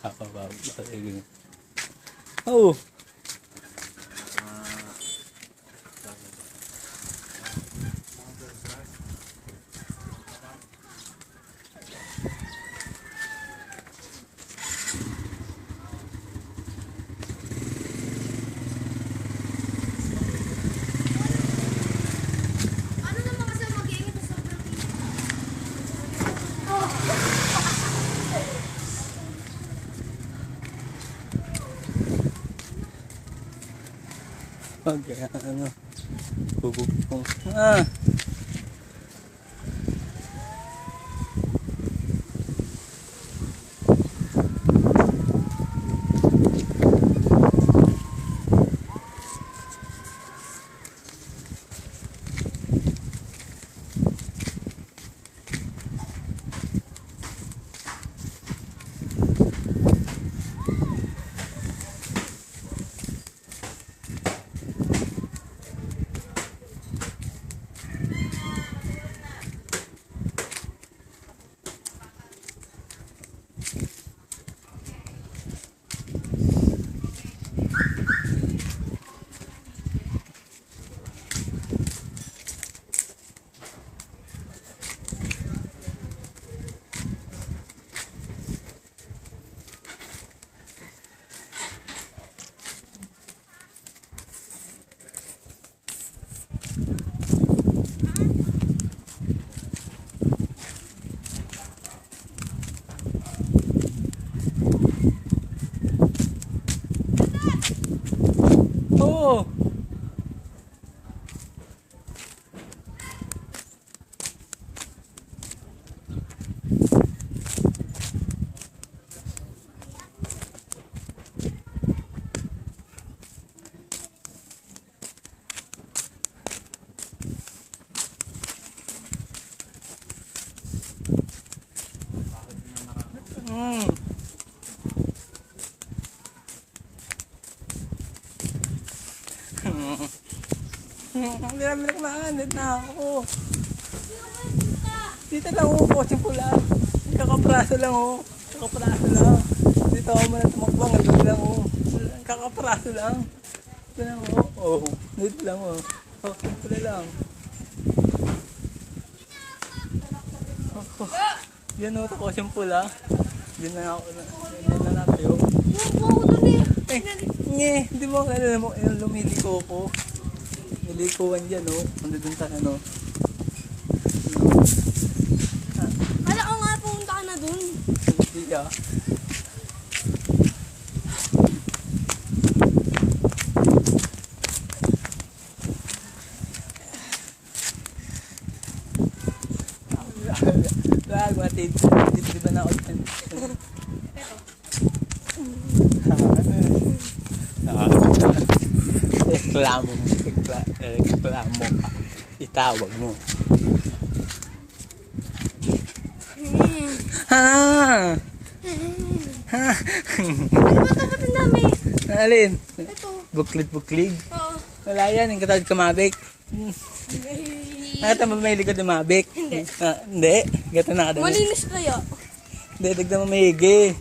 Kakababa talaga. Oh! Okay, ano? Bubugtong. Ah! Oh! Ang nilamilak na anit na ako. Dito lang ako, kotseng pula. Kakapraso lang ako. Kakapraso lang. Dito ako muna tumakbang. Dito lang ako. Kakapraso lang. Dito lang ako. Oh, dito lang ako. Oh, pula lang. Oh, yan o, kotseng pula. Diyan na ako. Diyan na natin yun. Hindi mo kailan mo lumiliko ko. Nilikuan dyan, oh. Nandun sa ano. Kala ko nga pumunta ka na dun. Hindi ah. Wag, matid. Di ba na ako dyan? Reklamo mo. Reklamo ka. Itawag mo. Ha! Ha! Ano ba dapat ang dami? Alin? Ito. Buklit-buklig? Oo. Wala yan. Yung katawad kamabik. Nakita mo may likod na mabik? Hindi. Hindi. Gata na kadami. Malinis kaya. Hindi. Dagda mo may higi.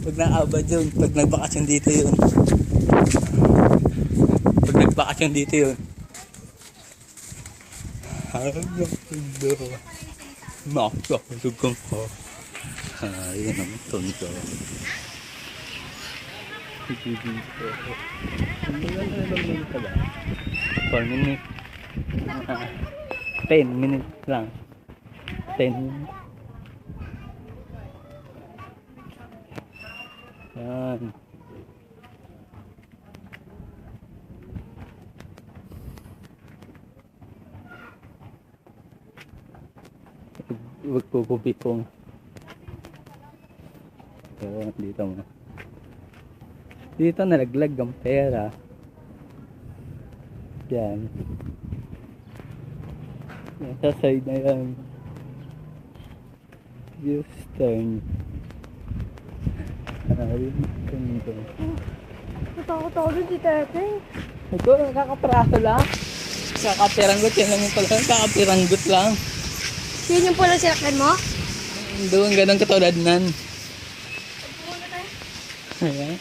Pag nakaabad yun. Pag nagbakasyon dito yun. Pag nagbakasyon dito yun. Nakakasugan ko. Ayun ang tondo. For minute. 10 minutes lang. 10 minutes. Yan. Huwag kukupikong. So, dito mo. Dito nalaglag ang pera. Yan. Yan sa side na yan. Just turn. Ayun. Ganito. Natakot ako dun si Teteng. Ito, nakakapraso lang. Kakapiranggot. Yan lang yung pala. Kakapiranggot lang. Yan yung pala sinakyan mo? Doon, ganun katulad nan. Ayan.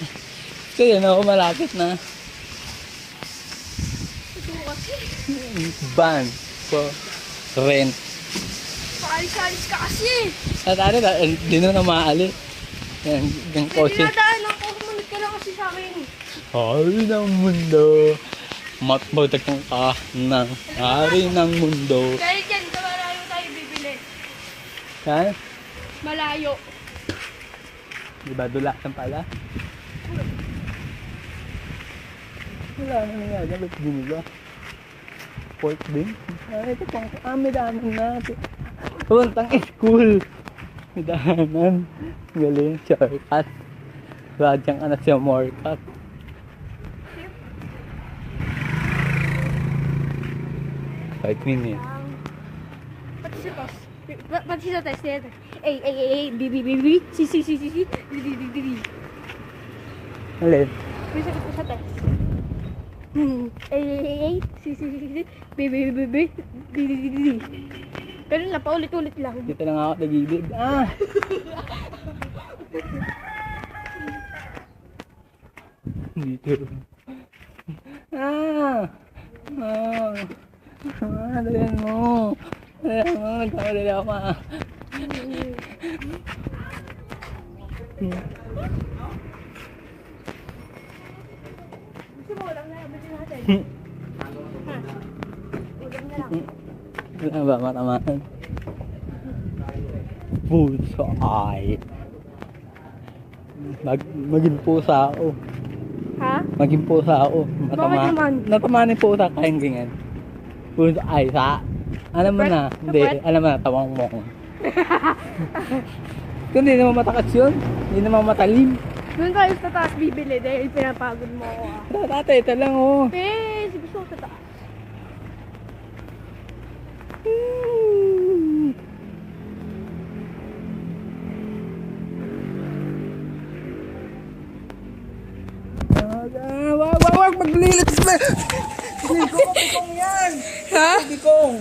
Kaya na ako malapit na. Ito kasi. Ban. So, rent. Paalis-alis ka kasi. At ano na, di na maalis. Yan, yung Hindi kotse. nadaanan ko. Sumunod ka lang kasi sa akin. Hari ng mundo. Matbagtagtang ka ng hari ng mundo. Dahil dyan, sa malayo tayo bibili. Yan. Malayo. Diba dulasan pala? Wala na nga. Dapat ginila. Pork din. Ito pang may daanan na. Puntang school. May daanan. Galing. Shortcut. Radyang anak siya morcut. Five minutes. Pati sa test. Pati sa test nito. A, B, C, D. Alin? Bisa ko sa test. A, C, B, D. Pero na, paulit-ulit lang. Dito lang ako nagigib. Ah! Dito. Ah! Ah! Ah, dalihan mo. Dalihan mo. Nagkamadali ako ma. Gusto mo, ulam na lang. Bili natin. Ha? Ulam na lang. Wala ba matamaan? Puso ay. Maging pusa ako. Ha? Maging pusa ako. Bakit naman? Natamaan yung pusa kayang ganyan. Puso ay sa. Alam mo na. Hindi. Kapat? Alam mo na. Tawang mo ko. Kung hindi naman matakas yun. Hindi naman matalim. Doon tayo sa taas bibili dahil pinapagod mo ako. Tatay, ito lang oh. Eh, gusto ko sa taas. Wag maglilit. Hindi ko yan. Ha? Hindi ko.